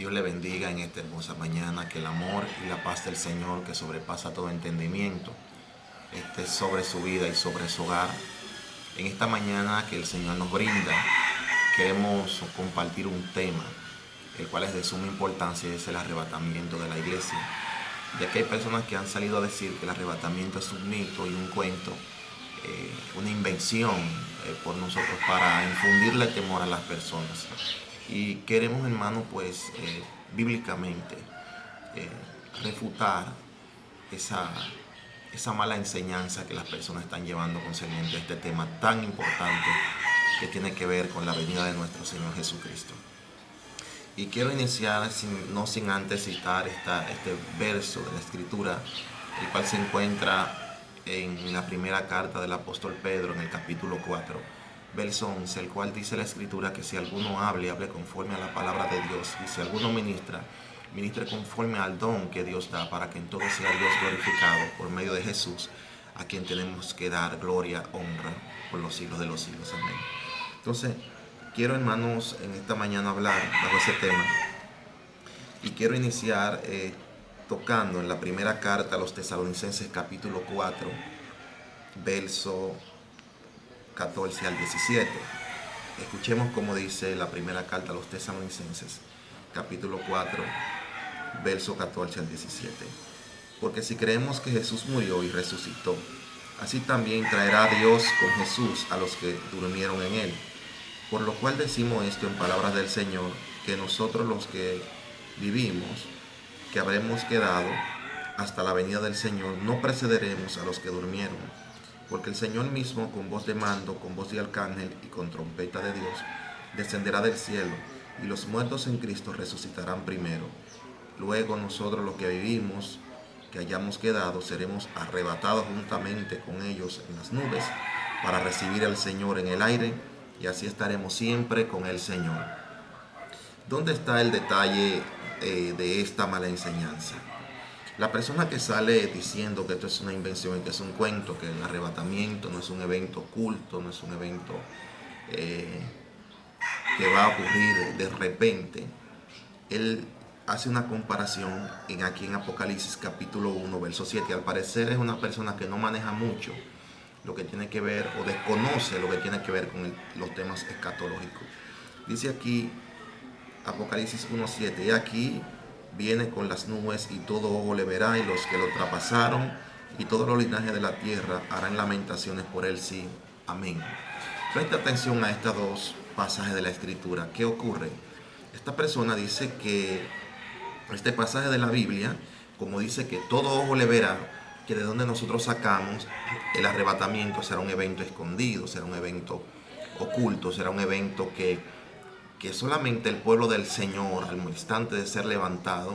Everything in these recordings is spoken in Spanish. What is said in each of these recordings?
Dios le bendiga en esta hermosa mañana, que el amor y la paz del Señor, que sobrepasa todo entendimiento, esté sobre su vida y sobre su hogar. En esta mañana que el Señor nos brinda, queremos compartir un tema, el cual es de suma importancia, y es el arrebatamiento de la iglesia. Ya que hay personas que han salido a decir que el arrebatamiento es un mito y un cuento, una invención por nosotros para infundirle temor a las personas. Y queremos, hermano, pues bíblicamente refutar esa mala enseñanza que las personas están llevando concerniente a este tema tan importante que tiene que ver con la venida de nuestro Señor Jesucristo. Y quiero iniciar no sin antes citar este verso de la Escritura, el cual se encuentra en la primera carta del apóstol Pedro, en el capítulo 4, verso 11, el cual dice la Escritura que si alguno hable conforme a la palabra de Dios, y si alguno ministre conforme al don que Dios da, para que en todo sea Dios glorificado por medio de Jesús, a quien tenemos que dar gloria, honra por los siglos de los siglos. Amén. Entonces, quiero, hermanos, en esta mañana hablar bajo ese tema, y quiero iniciar tocando en la primera carta a los Tesalonicenses, capítulo 4, verso 14 al 17. Escuchemos cómo dice la primera carta a los Tesalonicenses, capítulo 4, verso 14 al 17. Porque si creemos que Jesús murió y resucitó, así también traerá Dios con Jesús a los que durmieron en él. Por lo cual decimos esto en palabras del Señor, que nosotros los que vivimos, que habremos quedado hasta la venida del Señor, no precederemos a los que durmieron. Porque el Señor mismo, con voz de mando, con voz de arcángel y con trompeta de Dios, descenderá del cielo, y los muertos en Cristo resucitarán primero. Luego nosotros los que vivimos, que hayamos quedado, seremos arrebatados juntamente con ellos en las nubes, para recibir al Señor en el aire, y así estaremos siempre con el Señor. ¿Dónde está el detalle de esta mala enseñanza? La persona que sale diciendo que esto es una invención y que es un cuento, que el arrebatamiento no es un evento oculto, no es un evento que va a ocurrir de repente, él hace una comparación aquí en Apocalipsis capítulo 1, verso 7. Al parecer es una persona que no maneja mucho lo que tiene que ver, o desconoce lo que tiene que ver con los temas escatológicos. Dice aquí Apocalipsis 1:7, y aquí viene con las nubes, y todo ojo le verá, y los que lo traspasaron, y todos los linajes de la tierra harán lamentaciones por él. Sí, amén. Presta atención a estos dos pasajes de la Escritura. ¿Qué ocurre? Esta persona dice que este pasaje de la Biblia, como dice que todo ojo le verá, que de donde nosotros sacamos el arrebatamiento será un evento escondido, será un evento oculto, será un evento que solamente el pueblo del Señor, al instante de ser levantado,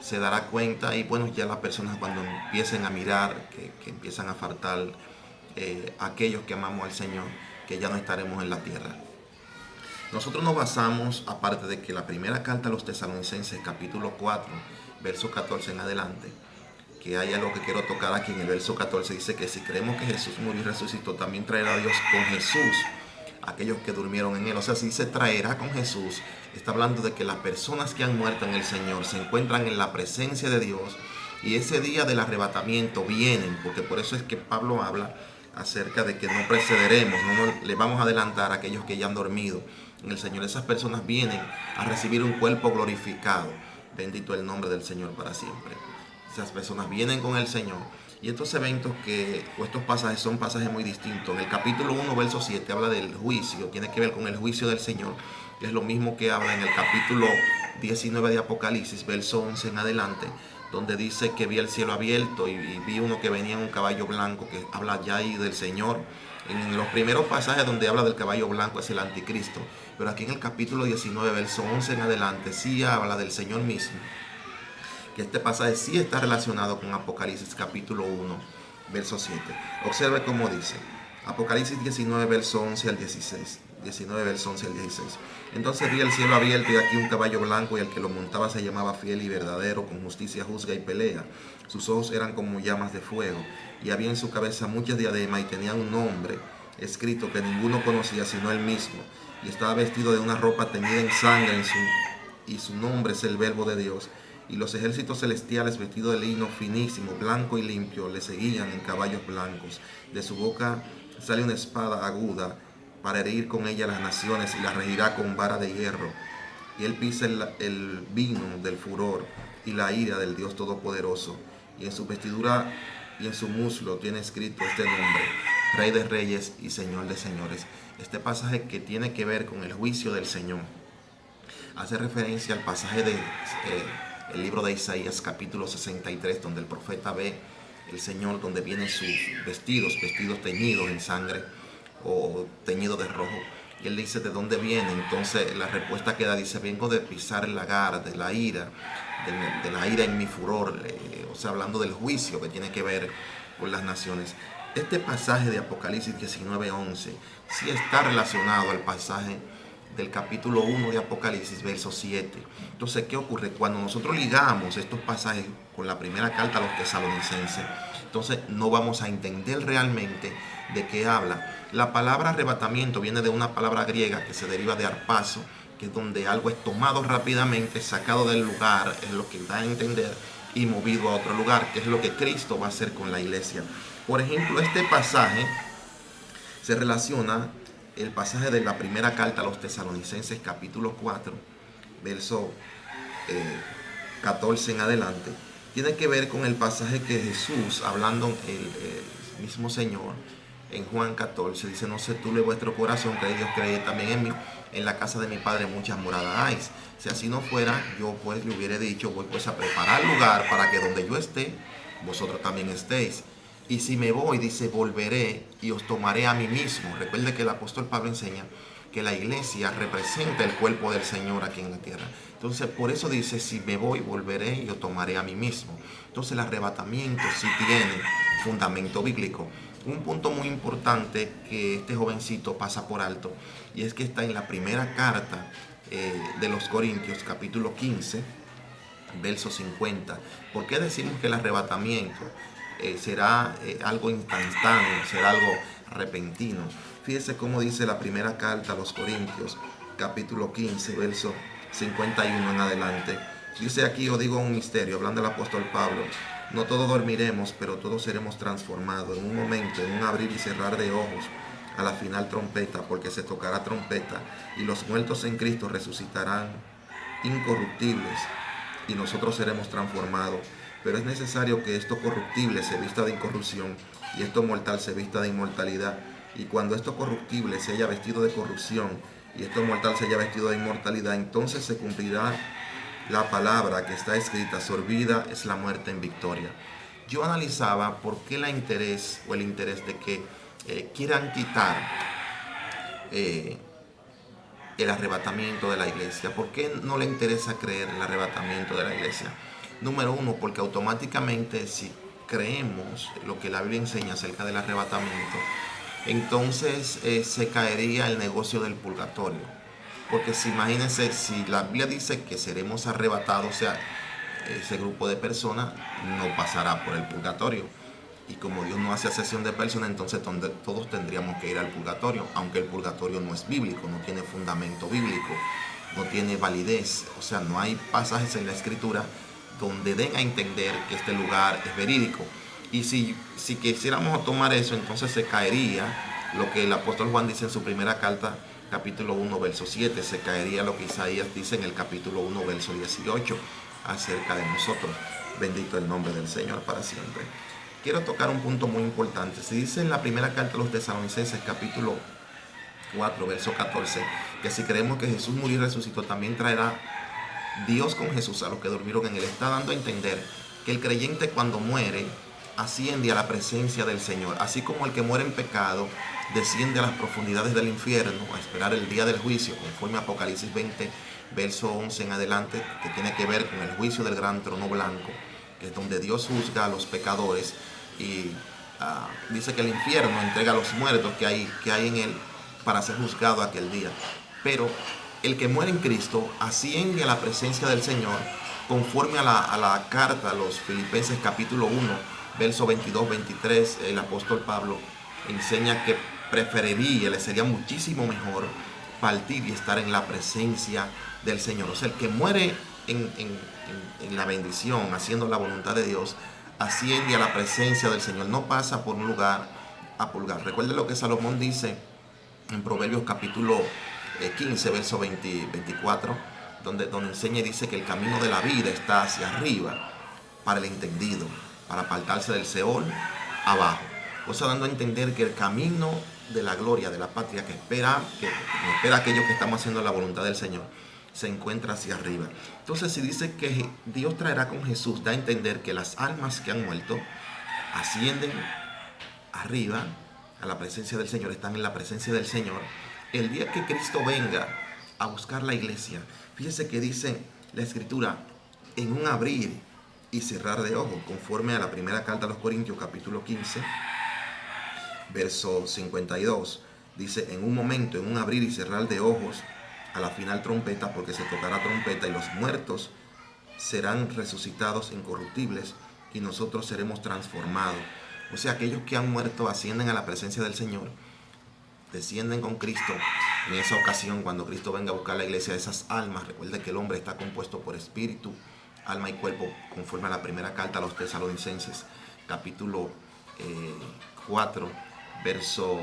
se dará cuenta. Y bueno, ya las personas, cuando empiecen a mirar, que empiezan a faltar aquellos que amamos al Señor, que ya no estaremos en la tierra. Nosotros nos basamos, aparte de que la primera carta a los Tesalonicenses, capítulo 4, verso 14 en adelante, que hay algo que quiero tocar aquí en el verso 14, dice que si creemos que Jesús murió y resucitó, también traerá a Dios con Jesús aquellos que durmieron en él. O sea, si se traerá con Jesús, está hablando de que las personas que han muerto en el Señor se encuentran en la presencia de Dios, y ese día del arrebatamiento vienen, porque por eso es que Pablo habla acerca de que no precederemos, no le vamos a adelantar a aquellos que ya han dormido en el Señor. Esas personas vienen a recibir un cuerpo glorificado. Bendito el nombre del Señor para siempre. Esas personas vienen con el Señor. Y estos eventos o estos pasajes son pasajes muy distintos. En el capítulo 1, verso 7 habla del juicio, tiene que ver con el juicio del Señor, que es lo mismo que habla en el capítulo 19 de Apocalipsis, verso 11 en adelante, donde dice que vi el cielo abierto y vi uno que venía en un caballo blanco, que habla ya ahí del Señor. En los primeros pasajes donde habla del caballo blanco es el anticristo, pero aquí en el capítulo 19, verso 11 en adelante, sí habla del Señor mismo, que este pasaje sí está relacionado con Apocalipsis capítulo 1, verso 7. Observe cómo dice Apocalipsis 19, verso 11 al 16. 19, verso 11 al 16. Entonces vi el cielo abierto, y aquí un caballo blanco, y el que lo montaba se llamaba Fiel y Verdadero, con justicia juzga y pelea. Sus ojos eran como llamas de fuego, y había en su cabeza muchas diademas, y tenía un nombre escrito que ninguno conocía sino él mismo, y estaba vestido de una ropa teñida en sangre y su nombre es el Verbo de Dios. Y los ejércitos celestiales vestidos de lino finísimo, blanco y limpio, le seguían en caballos blancos. De su boca sale una espada aguda para herir con ella las naciones y las regirá con vara de hierro. Y él pisa el vino del furor y la ira del Dios Todopoderoso. Y en su vestidura y en su muslo tiene escrito este nombre: Rey de Reyes y Señor de Señores. Este pasaje, que tiene que ver con el juicio del Señor, hace referencia al pasaje del libro de Isaías capítulo 63, donde el profeta ve el Señor, donde vienen sus vestidos teñidos en sangre o teñidos de rojo. Y él dice: ¿de dónde viene? Entonces la respuesta que da dice: vengo de pisar el lagar de la ira, de la ira en mi furor, o sea, hablando del juicio que tiene que ver con las naciones. Este pasaje de Apocalipsis 19:11 sí está relacionado al pasaje del capítulo 1 de Apocalipsis, verso 7. Entonces, ¿qué ocurre? Cuando nosotros ligamos estos pasajes con la primera carta a los tesalonicenses, entonces no vamos a entender realmente de qué habla. La palabra arrebatamiento viene de una palabra griega que se deriva de arpazo, que es donde algo es tomado rápidamente, sacado del lugar, es lo que da a entender, y movido a otro lugar, que es lo que Cristo va a hacer con la iglesia. Por ejemplo, este pasaje se relaciona el pasaje de la primera carta a los tesalonicenses, capítulo 4, verso 14 en adelante. Tiene que ver con el pasaje que Jesús, hablando el mismo Señor, en Juan 14, dice: no se turbe vuestro corazón, creed Dios, creed también en mí. En la casa de mi Padre muchas moradas hay. Si así no fuera, yo pues le hubiera dicho: voy pues a preparar lugar para que donde yo esté, vosotros también estéis. Y si me voy, dice, volveré y os tomaré a mí mismo. Recuerde que el apóstol Pablo enseña que la iglesia representa el cuerpo del Señor aquí en la tierra. Entonces, por eso dice: si me voy, volveré y os tomaré a mí mismo. Entonces, el arrebatamiento sí tiene fundamento bíblico. Un punto muy importante que este jovencito pasa por alto, y es que está en la primera carta de los Corintios, capítulo 15, verso 50. ¿Por qué decimos que el arrebatamiento será algo instantáneo, será algo repentino? Fíjese cómo dice la primera carta a los Corintios, capítulo 15, verso 51 en adelante. Dice aquí: os digo un misterio, hablando el apóstol Pablo: no todos dormiremos, pero todos seremos transformados en un momento, en un abrir y cerrar de ojos, a la final trompeta, porque se tocará trompeta, y los muertos en Cristo resucitarán incorruptibles, y nosotros seremos transformados. Pero es necesario que esto corruptible se vista de incorrupción, y esto mortal se vista de inmortalidad. Y cuando esto corruptible se haya vestido de corrupción, y esto mortal se haya vestido de inmortalidad, entonces se cumplirá la palabra que está escrita: sorbida es la muerte en victoria. Yo analizaba por qué el interés de que quieran quitar el arrebatamiento de la iglesia. ¿Por qué no le interesa creer el arrebatamiento de la iglesia? Número uno, porque automáticamente, si creemos lo que la Biblia enseña acerca del arrebatamiento, entonces se caería el negocio del purgatorio. Porque si imagínense, si la Biblia dice que seremos arrebatados, o sea, ese grupo de personas no pasará por el purgatorio. Y como Dios no hace acepción de personas, entonces todos tendríamos que ir al purgatorio, aunque el purgatorio no es bíblico, no tiene fundamento bíblico, no tiene validez. O sea, no hay pasajes en la Escritura donde den a entender que este lugar es verídico. Y si quisiéramos tomar eso, entonces se caería lo que el apóstol Juan dice en su primera carta, capítulo 1, verso 7, se caería lo que Isaías dice en el capítulo 1, verso 18, acerca de nosotros. Bendito el nombre del Señor para siempre. Quiero tocar un punto muy importante. Se dice en la primera carta a los tesalonicenses, capítulo 4, verso 14, que si creemos que Jesús murió y resucitó, también traerá Dios con Jesús a los que durmieron en él. Está dando a entender que el creyente, cuando muere, asciende a la presencia del Señor. Así como el que muere en pecado desciende a las profundidades del infierno a esperar el día del juicio, conforme a Apocalipsis 20, verso 11 en adelante, que tiene que ver con el juicio del gran trono blanco, que es donde Dios juzga a los pecadores, y dice que el infierno entrega a los muertos que hay en él para ser juzgado aquel día. Pero el que muere en Cristo asciende a la presencia del Señor, conforme a la carta a los Filipenses capítulo 1, verso 22-23. El apóstol Pablo enseña que preferiría, le sería muchísimo mejor partir y estar en la presencia del Señor. O sea, el que muere en la bendición, haciendo la voluntad de Dios, asciende a la presencia del Señor, no pasa por un lugar a pulgar. Recuerde lo que Salomón dice en Proverbios capítulo 15, verso 24, donde enseña y dice que el camino de la vida está hacia arriba para el entendido, para apartarse del Seol abajo. O sea, dando a entender que el camino de la gloria, de la patria que espera aquellos que estamos haciendo la voluntad del Señor, se encuentra hacia arriba. Entonces, si dice que Dios traerá con Jesús, da a entender que las almas que han muerto ascienden arriba a la presencia del Señor, están en la presencia del Señor. El día que Cristo venga a buscar la iglesia, fíjese que dice la Escritura, en un abrir y cerrar de ojos, conforme a la primera carta a los Corintios, capítulo 15, verso 52. Dice, en un momento, en un abrir y cerrar de ojos, a la final trompeta, porque se tocará trompeta y los muertos serán resucitados incorruptibles y nosotros seremos transformados. O sea, aquellos que han muerto ascienden a la presencia del Señor, descienden con Cristo. En esa ocasión, cuando Cristo venga a buscar la iglesia, esas almas, recuerde que el hombre está compuesto por espíritu, alma y cuerpo, conforme a la primera carta a los Tesalonicenses, capítulo 4, verso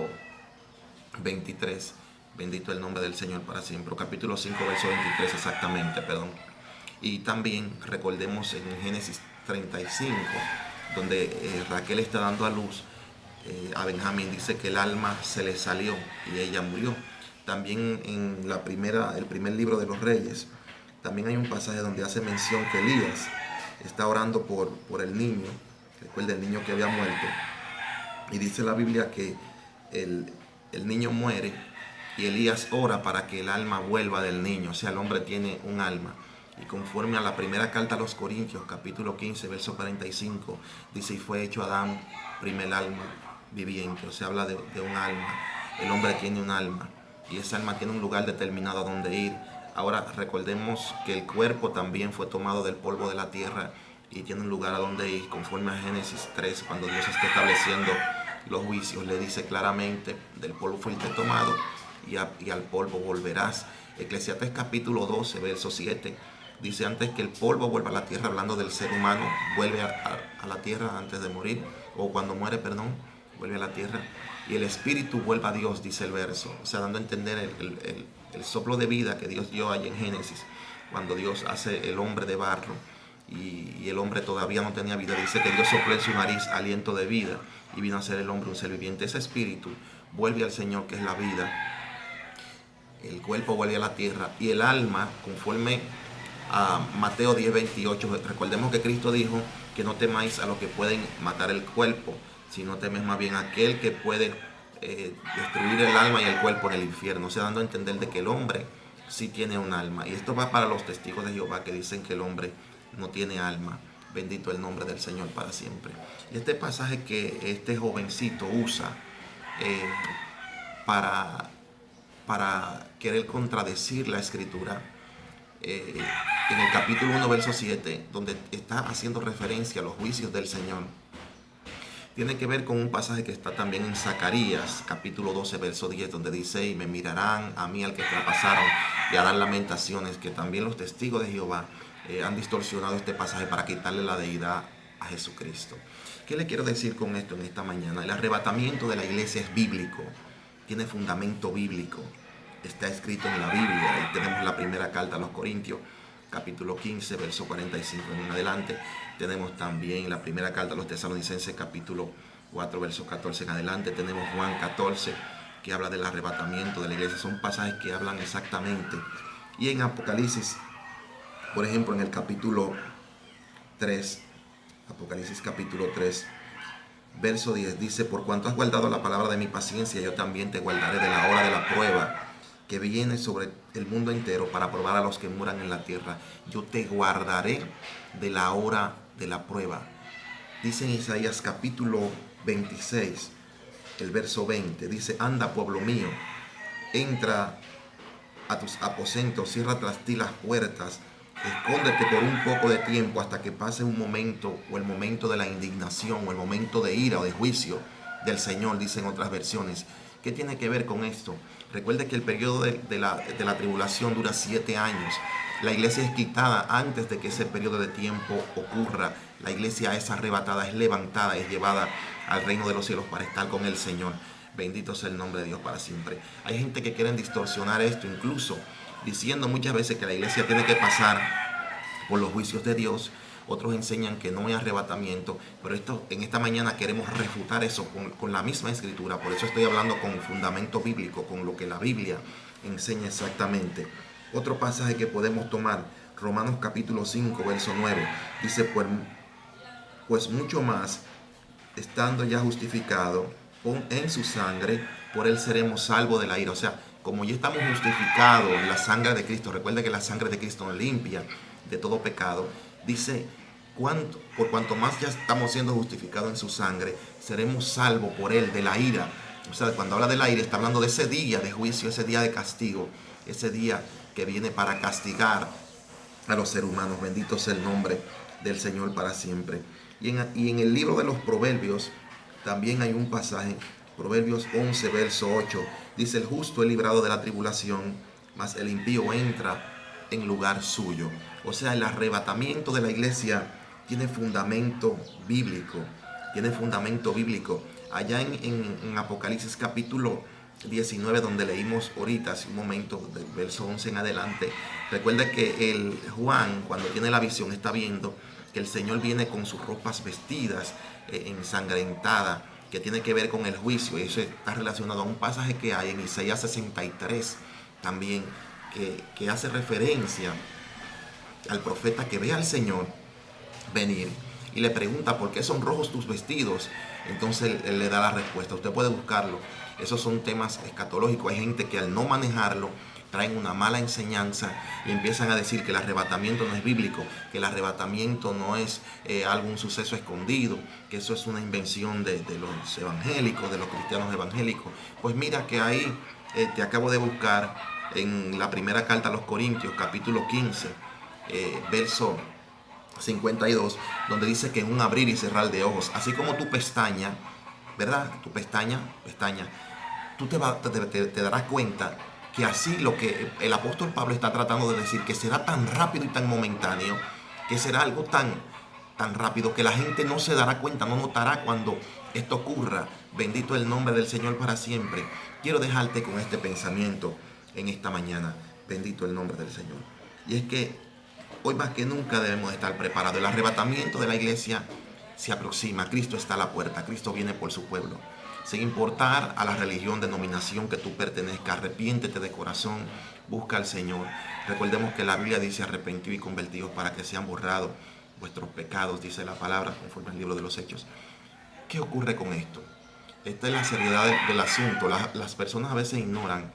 23. Bendito el nombre del Señor para siempre. Capítulo 5, verso 23 exactamente, perdón. Y también recordemos en Génesis 35, donde Raquel está dando a luz a Benjamín, dice que el alma se le salió y ella murió. También en el primer libro de los Reyes, también hay un pasaje donde hace mención que Elías está orando por el niño, recuerda el niño que había muerto, y dice la Biblia que el niño muere y Elías ora para que el alma vuelva del niño. O sea, el hombre tiene un alma. Y conforme a la primera carta a los Corintios, capítulo 15, verso 45, dice, y fue hecho Adán primer alma viviente. O sea, habla de un alma. El hombre tiene un alma. Y esa alma tiene un lugar determinado a donde ir. Ahora, recordemos que el cuerpo también fue tomado del polvo de la tierra y tiene un lugar a donde ir. Conforme a Génesis 3, cuando Dios está estableciendo los juicios, le dice claramente, del polvo fuiste tomado y al polvo volverás. Eclesiastés capítulo 12, verso 7, dice, antes que el polvo vuelva a la tierra, hablando del ser humano, vuelve a la tierra antes de morir, o cuando muere, perdón, vuelve a la tierra, y el espíritu vuelva a Dios, dice el verso. O sea, dando a entender el soplo de vida que Dios dio ahí en Génesis, cuando Dios hace el hombre de barro, y el hombre todavía no tenía vida, dice que Dios sopló en su nariz aliento de vida, y vino a ser el hombre un ser viviente. Ese espíritu vuelve al Señor, que es la vida. El cuerpo vuelve a la tierra y el alma, conforme a Mateo 10, 28, recordemos que Cristo dijo que no temáis a los que pueden matar el cuerpo, sino temes más bien a aquel que puede destruir el alma y el cuerpo en el infierno. O sea, dando a entender de que el hombre sí tiene un alma. Y esto va para los testigos de Jehová que dicen que el hombre no tiene alma. Bendito el nombre del Señor para siempre. Y este pasaje que este jovencito usa para querer contradecir la Escritura, en el capítulo 1, verso 7, donde está haciendo referencia a los juicios del Señor, tiene que ver con un pasaje que está también en Zacarías, capítulo 12, verso 10, donde dice, y me mirarán a mí al que traspasaron y harán lamentaciones, que también los testigos de Jehová han distorsionado este pasaje para quitarle la deidad a Jesucristo. ¿Qué le quiero decir con esto en esta mañana? El arrebatamiento de la iglesia es bíblico, tiene fundamento bíblico. Está escrito en la Biblia. Ahí tenemos la primera carta a los Corintios, capítulo 15, verso 45 en adelante. Tenemos también la primera carta a los Tesalonicenses, capítulo 4, verso 14 en adelante. Tenemos Juan 14, que habla del arrebatamiento de la iglesia. Son pasajes que hablan exactamente. Y en Apocalipsis, por ejemplo, en el capítulo 3, Apocalipsis capítulo 3, verso 10, dice, por cuanto has guardado la palabra de mi paciencia, yo también te guardaré de la hora de la prueba que viene sobre el mundo entero para probar a los que muran en la tierra. Yo te guardaré de la hora de la prueba. Dice en Isaías capítulo 26, el verso 20, dice, anda pueblo mío, entra a tus aposentos, cierra tras ti las puertas, escóndete por un poco de tiempo hasta que pase un momento, o el momento de la indignación, o el momento de ira o de juicio del Señor, dicen otras versiones, ¿Qué tiene que ver con esto? Recuerde que el periodo de la tribulación dura 7 años. La iglesia es quitada antes de que ese periodo de tiempo ocurra. La iglesia es arrebatada, es levantada, es llevada al reino de los cielos para estar con el Señor. Bendito sea el nombre de Dios para siempre. Hay gente que quiere distorsionar esto, incluso diciendo muchas veces que la iglesia tiene que pasar por los juicios de Dios. Otros enseñan que no hay arrebatamiento, pero en esta mañana queremos refutar eso con la misma escritura. Por eso estoy hablando con fundamento bíblico, con lo que la Biblia enseña exactamente. Otro pasaje que podemos tomar, Romanos capítulo 5, verso 9, dice, pues mucho más, estando ya justificado en su sangre, por él seremos salvos de la ira. O sea, como ya estamos justificados en la sangre de Cristo, recuerda que la sangre de Cristo nos limpia de todo pecado. Dice, por cuanto más ya estamos siendo justificados en su sangre, seremos salvos por él de la ira. O sea, cuando habla de la ira, está hablando de ese día de juicio, ese día de castigo, ese día que viene para castigar a los seres humanos. Bendito sea el nombre del Señor para siempre. Y en el libro de los Proverbios también hay un pasaje, Proverbios 11, verso 8, dice, el justo es librado de la tribulación, mas el impío entra en lugar suyo. O sea, el arrebatamiento de la iglesia tiene fundamento bíblico. Tiene fundamento bíblico. Allá en Apocalipsis capítulo 19, donde leímos ahorita, hace un momento, del verso 11 en adelante, recuerda que el Juan, cuando tiene la visión, está viendo que el Señor viene con sus ropas vestidas, ensangrentadas, que tiene que ver con el juicio. Y eso está relacionado a un pasaje que hay en Isaías 63 también, que hace referencia al profeta que ve al Señor venir y le pregunta, ¿por qué son rojos tus vestidos? Entonces él le da la respuesta. Usted puede buscarlo. Esos son temas escatológicos. Hay gente que al no manejarlo traen una mala enseñanza y empiezan a decir que el arrebatamiento no es bíblico, que el arrebatamiento no es algún suceso escondido, que eso es una invención de los evangélicos, de los cristianos evangélicos. Pues mira que ahí te acabo de buscar en la primera carta a los Corintios, capítulo 15, verso 52, donde dice que en un abrir y cerrar de ojos, así como tu pestaña, ¿verdad? Tu pestaña, tú te darás cuenta que así lo que el apóstol Pablo está tratando de decir, que será tan rápido y tan momentáneo, que será algo tan rápido que la gente no se dará cuenta, no notará cuando esto ocurra. Bendito el nombre del Señor para siempre. Quiero dejarte con este pensamiento en esta mañana. Bendito el nombre del Señor. Y es que hoy más que nunca debemos estar preparados. El arrebatamiento de la iglesia se aproxima. Cristo está a la puerta. Cristo viene por su pueblo. Sin importar a la religión, denominación que tú pertenezcas, arrepiéntete de corazón, busca al Señor. Recordemos que la Biblia dice arrepentidos y convertidos para que sean borrados vuestros pecados, dice la palabra, conforme al libro de los Hechos. ¿Qué ocurre con esto? Esta es la seriedad del asunto. Las personas a veces ignoran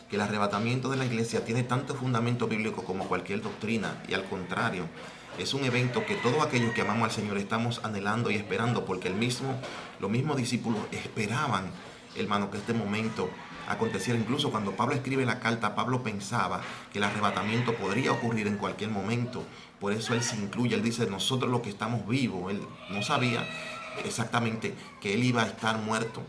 que el arrebatamiento de la iglesia tiene tanto fundamento bíblico como cualquier doctrina, y al contrario, es un evento que todos aquellos que amamos al Señor estamos anhelando y esperando, porque los mismos discípulos esperaban, hermano, que este momento aconteciera. Incluso cuando Pablo escribe la carta, Pablo pensaba que el arrebatamiento podría ocurrir en cualquier momento. Por eso él se incluye, él dice, nosotros los que estamos vivos. Él no sabía exactamente que él iba a estar muerto,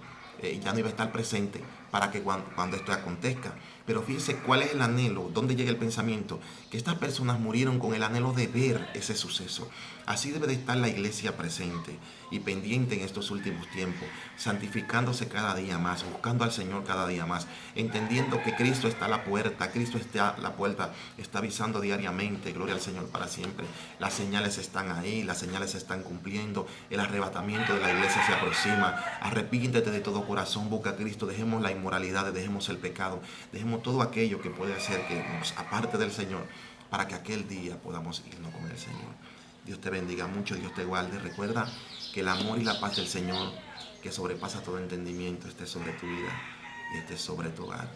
ya no iba a estar presente para que cuando esto acontezca. Pero fíjese cuál es el anhelo, dónde llega el pensamiento, que estas personas murieron con el anhelo de ver ese suceso. Así debe de estar la iglesia presente y pendiente en estos últimos tiempos, santificándose cada día más, buscando al Señor cada día más, entendiendo que Cristo está a la puerta, Cristo está a la puerta, está avisando diariamente, gloria al Señor para siempre. Las señales están ahí, las señales se están cumpliendo, el arrebatamiento de la iglesia se aproxima. Arrepiéntete de todo corazón, busca a Cristo, dejemos la inmoralidad, dejemos el pecado, dejemos todo aquello que puede hacer que nos aparte del Señor, para que aquel día podamos irnos con el Señor. Dios te bendiga mucho, Dios te guarde. Recuerda que el amor y la paz del Señor, que sobrepasa todo entendimiento, esté sobre tu vida y esté sobre tu hogar.